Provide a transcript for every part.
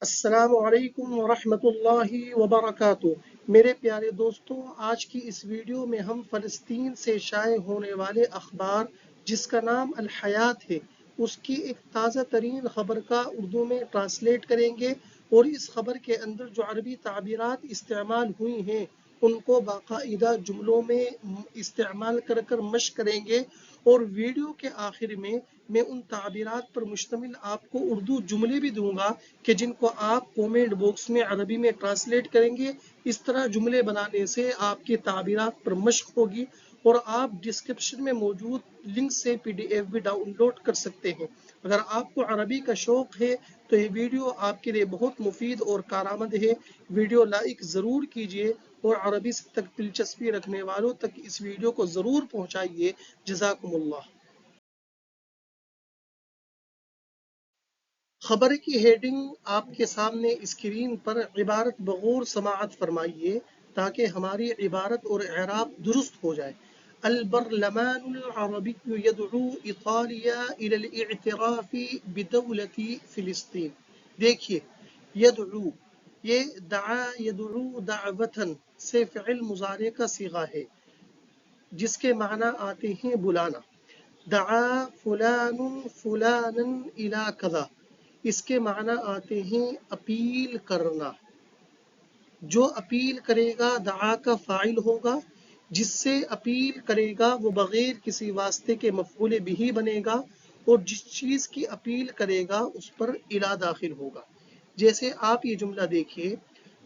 السلام علیکم ورحمۃ اللہ وبرکاتہ۔ میرے پیارے دوستوں، آج کی اس ویڈیو میں ہم فلسطین سے شائع ہونے والے اخبار جس کا نام الحیات ہے اس کی ایک تازہ ترین خبر کا اردو میں ٹرانسلیٹ کریں گے، اور اس خبر کے اندر جو عربی تعبیرات استعمال ہوئی ہیں ان کو باقاعدہ جملوں میں استعمال کر کر مشق کریں گے، اور ویڈیو کے آخر میں ان تعبیرات پر مشتمل آپ کو اردو جملے بھی دوں گا کہ جن کو آپ کومنٹ باکس میں عربی میں ٹرانسلیٹ کریں گے۔ اس طرح جملے بنانے سے آپ کی تعبیرات پر مشق ہوگی، اور آپ ڈسکرپشن میں موجود لنک سے PDF بھی ڈاؤن لوڈ کر سکتے ہیں۔ اگر آپ کو عربی کا شوق ہے تو یہ ویڈیو آپ کے لیے بہت مفید اور کارآمد ہے۔ ویڈیو لائک ضرور کیجئے اور عربی سے تک دلچسپی رکھنے والوں تک اس ویڈیو کو ضرور پہنچائیے۔ جزاکم اللہ۔ خبر کی ہیڈنگ آپ کے سامنے اسکرین پر عبارت بغور سماعت فرمائیے تاکہ ہماری عبارت اور اعراب درست ہو جائے۔ البرلمان العربی يدعو ايطاليا الى الاعتراف بدولة فلسطین۔ دیکھیے، یدعو، یہ دعا یدعو دعوتن سے فعل مضارع کا صیغہ ہے جس کے معنی آتے ہیں بلانا۔ دعا فلان فلانا الى کذا، اس کے معنی آتے ہیں اپیل کرنا۔ جو اپیل کرے گا دعا کا فاعل ہوگا، جس سے اپیل کرے گا وہ بغیر کسی واسطے کے مفعول بھی بنے گا، اور جس چیز کی اپیل کرے گا اس پر الا داخل ہوگا۔ جیسے آپ یہ جملہ دیکھیے،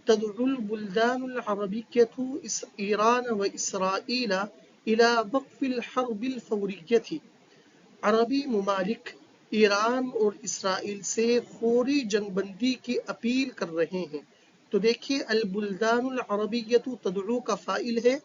تدعو البلدان العربیۃ ایران و اسرائیل الی وقف الحرب الفوریۃ۔ عربی ممالک ایران اور اسرائیل سے فوری جنگ بندی کی اپیل کر رہے ہیں۔ تو دیکھیے، البلدان العربیۃ تدعو کا فاعل ہے،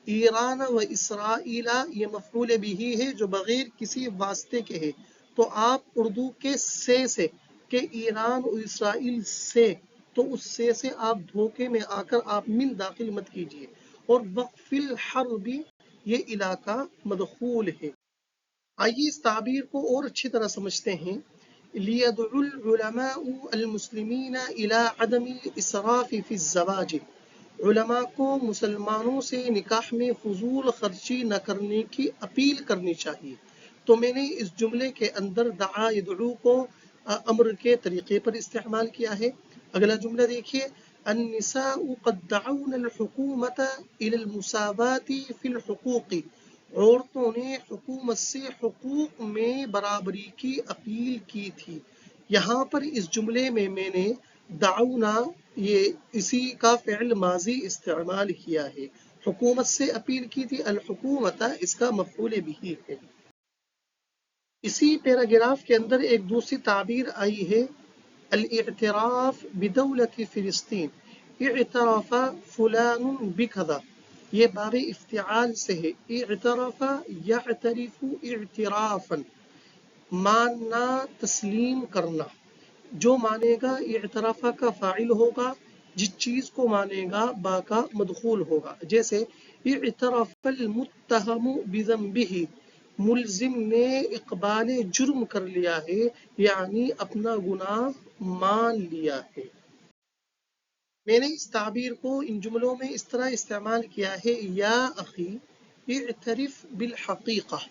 ایران و اسرائیل یہ مفعول بھی ہے جو بغیر کسی واسطے کے ہے۔ تو آپ اردو کے سے کہ ایران اور اسرائیل سے، تو اس سے آپ دھوکے میں آ کر آپ من داخل مت کیجیے، اور وقف الحرب یہ علاقہ مدخول ہے۔ آئیے اس تعبیر کو اور اچھی طرح سمجھتے ہیں۔ لِيَدْعُ الْعُلَمَاءُ الْمُسْلِمِينَ إِلَىٰ عَدَمِ الْإِسْرَافِ فِي الزَّوَاجِ۔ علماء کو مسلمانوں سے نکاح میں فضول خرچی نہ کرنے کی اپیل کرنی چاہیے۔ تو میں نے اس جملے کے اندر دعا یدعو کو امر کے طریقے پر استعمال کیا ہے۔ اگلا جملہ دیکھیے، النساء قد دعون الحکومت إلى المساواة في الحقوق۔ عورتوں نے حکومت سے حقوق میں برابری کی اپیل کی تھی۔ یہاں پر اس جملے میں نے دعونا یہ اسی کا فعل ماضی استعمال کیا ہے۔ حکومت سے اپیل کی تھی، الحکومت اس کا مفعول بھی ہے۔ اسی پیراگراف کے اندر ایک دوسری تعبیر آئی ہے، الاعتراف بدولت فلسطین۔ اعتراف فلان بکذا، یہ باب افتعال سے ہے۔ اعتراف یعترف اعترافا، ماننا، تسلیم کرنا۔ جو مانے گا اعتراف کا فاعل ہوگا، جس چیز کو مانے گا با کا مدخول ہوگا۔ جیسے اعترف المتہم بذنبہ، ملزم نے اقبال جرم کر لیا ہے، یعنی اپنا گناہ مان لیا ہے۔ میں نے اس تعبیر کو ان جملوں میں اس طرح استعمال کیا ہے، یا اخی اعترف بالحقیقہ،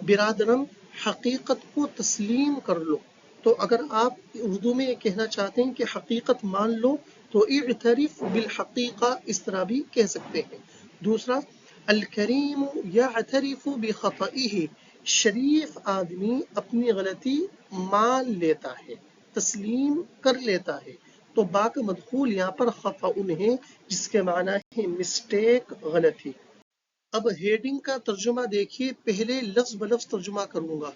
برادرم حقیقت کو تسلیم کر لو۔ تو اگر آپ اردو میں یہ کہنا چاہتے ہیں کہ حقیقت مان لو تو اعترف بالحقیقہ اس طرح بھی کہہ سکتے ہیں۔ دوسرا، الکریم یعترف بخطئہ، شریف آدمی اپنی غلطی مان لیتا ہے، تسلیم کر لیتا ہے۔ تو با کا مدخول یہاں پر خطأ ہے، جس کے معنی ہے مسٹیک، غلطی۔ اب ہیڈنگ کا ترجمہ دیکھیے، پہلے لفظ بلفظ ترجمہ کروں گا۔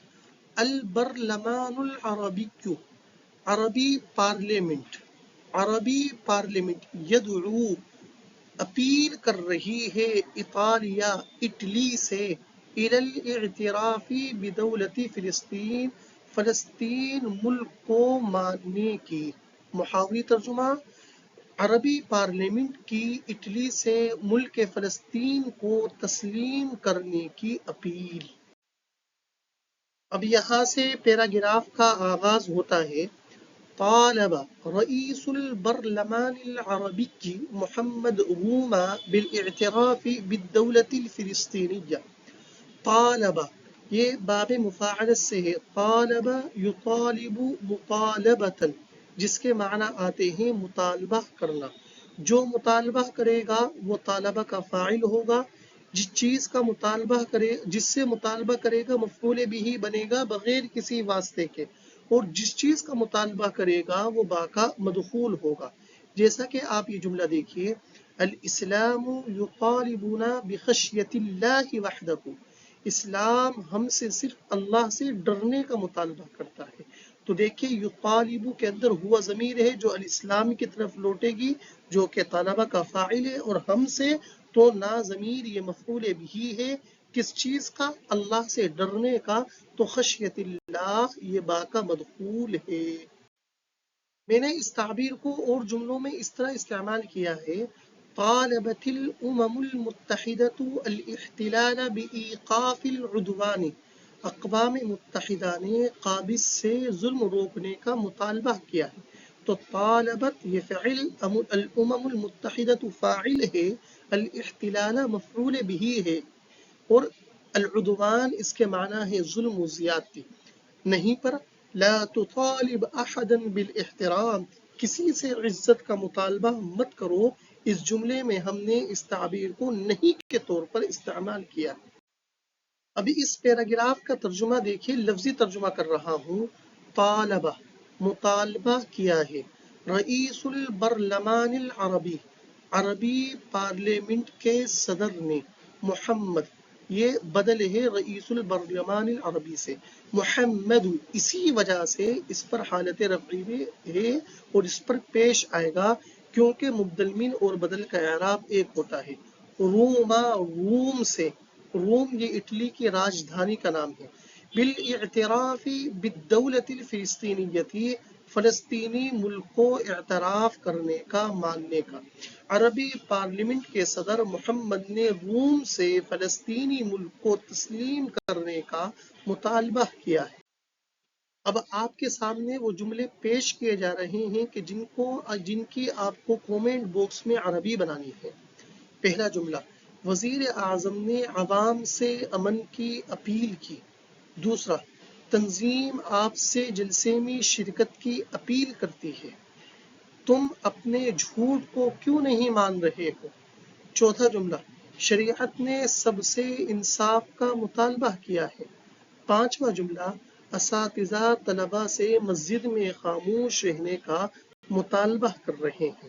البرلمان العربی، عربی پارلیمنٹ، عربی پارلیمنٹ، یدعو اپیل کر رہی ہے، اطالیہ اٹلی سے، الی الاعتراف بدولت فلسطین، فلسطین ملک کو ماننے کی۔ محاوری ترجمہ، عربی پارلیمنٹ کی اٹلی سے ملک فلسطین کو تسلیم کرنے کی اپیل۔ اب یہاں سے پیراگراف کا آغاز ہوتا ہے، طالب رئيس البرلمان العربي محمد روما بالاعتراف بالدولة الفلسطينية. طالب یہ باب مفاعلت سے ہے، طالب یطالب مطالبة، جس کے معنی آتے ہیں مطالبہ کرنا. جو مطالبہ کرے گا وہ طالبہ کا فاعل ہوگا. جس چیز کا مطالبہ کرے، جس سے مطالبہ کرے گا مفعول بھی بنے گا بغیر کسی واسطے کے، اور جس چیز کا مطالبہ کرے گا وہ با کا مدخول ہوگا. جیسا کہ آپ یہ جملہ دیکھیے، الاسلام یطالبنا بخشیت اللہ وحدہ، اسلام ہم سے صرف اللہ سے ڈرنے کا مطالبہ کرتا ہے. تو دیکھیں یطالبو کے اندر ہوا ضمیر ہے جو الاسلام کی طرف لوٹے گی، جو کہ طالبہ کا فاعل ہے، اور ہم سے تو نا ضمیر یہ مفعول بھی ہے. کس چیز کا؟ اللہ سے ڈرنے کا. تو خشیت اللہ یہ با کا مدخول ہے. میں نے اس تعبیر کو اور جملوں میں اس طرح استعمال کیا ہے، طالبت الامم المتحدۃ الاحتلال بایقاف العدوان، اقوام متحدہ نے قابض سے ظلم روکنے کا مطالبہ کیا ہے. تو طالبت یہ فعل، الامم المتحدۃ فاعل ہے، الاحتلال مفعول بھی ہے، اور العدوان اس کے معنی ہے ظلم و زیادتی. نہیں پر لا تطالب احدا بالاحترام، کسی سے عزت کا مطالبہ مت کرو. اس جملے میں ہم نے اس تعبیر کو نہیں کے طور پر استعمال کیا. ابھی اس پیراگراف کا ترجمہ دیکھیے، لفظی ترجمہ کر رہا ہوں. طالبہ مطالبہ کیا ہے، رئیس البرلمان العربی عربی پارلیمنٹ کے صدر نے، محمد یہ بدل ہے رئیس البرلمان العربی سے، محمد اسی وجہ سے اس پر حالت رفعی ہے اور اس پر پیش آئے گا کیونکہ مبدل من اور بدل کا اعراب ایک ہوتا ہے. روما روم سے، روم یہ اٹلی کی راجدھانی کا نام ہے. بالاعتراف بالدولة الفلسطینیتی، فلسطینی ملک کو اعتراف کرنے کا، ماننے کا. عربی پارلیمنٹ کے صدر محمد نے روم سے فلسطینی ملک کو تسلیم کرنے کا مطالبہ کیا ہے. اب آپ کے سامنے وہ جملے پیش کیے جا رہے ہیں کہ جن کی آپ کو کومنٹ باکس میں عربی بنانی ہے. پہلا جملہ، وزیر اعظم نے عوام سے امن کی اپیل کی. دوسرا، تنظیم آپ سے جلسے میں شرکت کی اپیل کرتی ہے. تم اپنے جھوٹ کو کیوں نہیں مان رہے ہو؟ چوتھا جملہ، شریعت نے سب سے انصاف کا مطالبہ کیا ہے. پانچواں جملہ، اساتذہ طلبہ سے مسجد میں خاموش رہنے کا مطالبہ کر رہے ہیں.